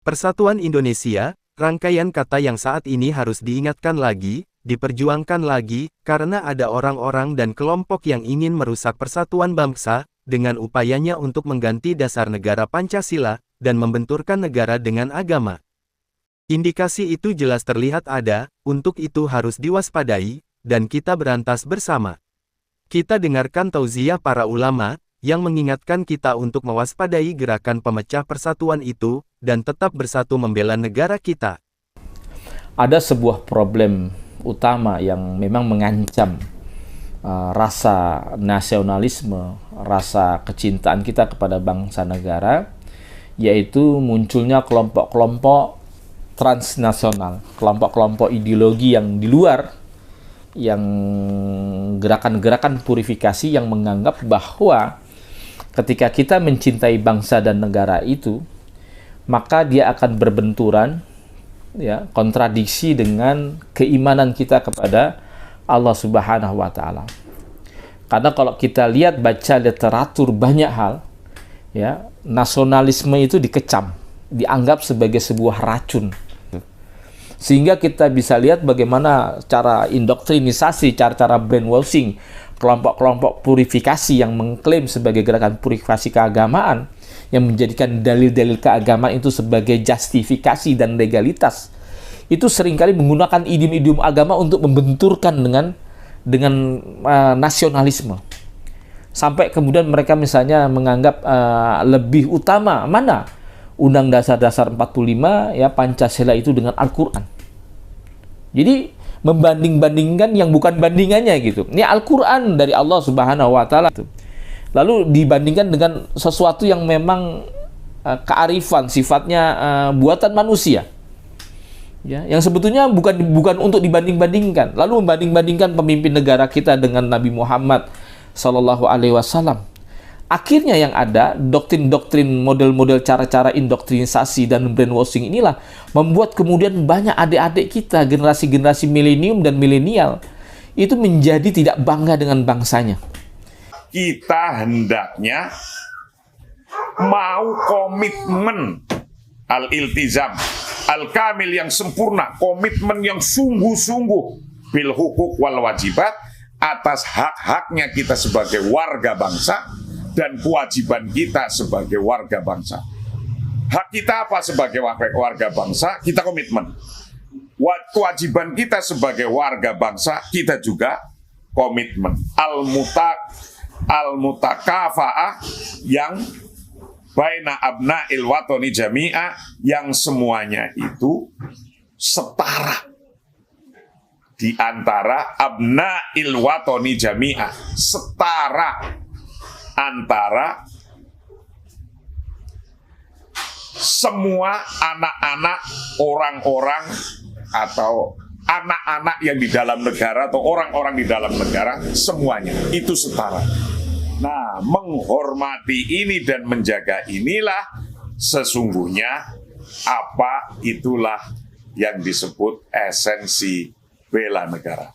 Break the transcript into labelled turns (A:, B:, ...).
A: Persatuan Indonesia, rangkaian kata yang saat ini harus diingatkan lagi, diperjuangkan lagi, karena ada orang-orang dan kelompok yang ingin merusak persatuan bangsa, dengan upayanya untuk mengganti dasar negara Pancasila, dan membenturkan negara dengan agama. Indikasi itu jelas terlihat ada, untuk itu harus diwaspadai, dan kita berantas bersama. Kita dengarkan tauziah para ulama, yang mengingatkan kita untuk mewaspadai gerakan pemecah persatuan itu, dan tetap bersatu membela negara kita.
B: Ada sebuah problem utama yang memang mengancam rasa nasionalisme, rasa kecintaan kita kepada bangsa negara, yaitu munculnya kelompok-kelompok transnasional, kelompok-kelompok ideologi yang di luar, yang gerakan-gerakan purifikasi yang menganggap bahwa ketika kita mencintai bangsa dan negara itu, maka dia akan berbenturan, ya, kontradiksi dengan keimanan kita kepada Allah Subhanahu wa Ta'ala. Karena kalau kita lihat baca literatur banyak hal, ya, nasionalisme itu dikecam, dianggap sebagai sebuah racun. Sehingga kita bisa lihat bagaimana cara indoktrinisasi, cara-cara brainwashing, kelompok-kelompok purifikasi yang mengklaim sebagai gerakan purifikasi keagamaan, yang menjadikan dalil-dalil keagamaan itu sebagai justifikasi dan legalitas, itu seringkali menggunakan idiom-idiom agama untuk membenturkan dengan nasionalisme. Sampai kemudian mereka misalnya menganggap lebih utama mana Undang-Undang Dasar 45, ya, Pancasila itu dengan Al-Quran. Jadi membanding-bandingkan yang bukan bandingannya gitu. Ini Al-Quran dari Allah Subhanahu wa Ta'ala. Lalu dibandingkan dengan sesuatu yang memang kearifan, sifatnya buatan manusia. Ya, yang sebetulnya bukan untuk dibanding-bandingkan. Lalu membanding-bandingkan pemimpin negara kita dengan Nabi Muhammad Sallallahu Alaihi Wasallam. Akhirnya yang ada, doktrin-doktrin, model-model cara-cara indoktrinisasi dan brainwashing inilah membuat kemudian banyak adik-adik kita, generasi-generasi milenium dan milenial, itu menjadi tidak bangga dengan bangsanya.
C: Kita hendaknya mau komitmen al-iltizam, al-kamil yang sempurna, komitmen yang sungguh-sungguh bil hukuk wal wajibat atas hak-haknya kita sebagai warga bangsa dan kewajiban kita sebagai warga bangsa. Hak kita apa sebagai warga bangsa? Kita komitmen. Kewajiban kita sebagai warga bangsa, kita juga komitmen. Al-mutakafa'ah yang baina abna'il watoni jami'ah, yang semuanya itu setara di antara abna'il watoni jami'ah, setara antara semua anak-anak, orang-orang atau anak-anak yang di dalam negara atau orang-orang di dalam negara, semuanya itu setara. Nah, menghormati ini dan menjaga inilah sesungguhnya itulah yang disebut esensi bela negara.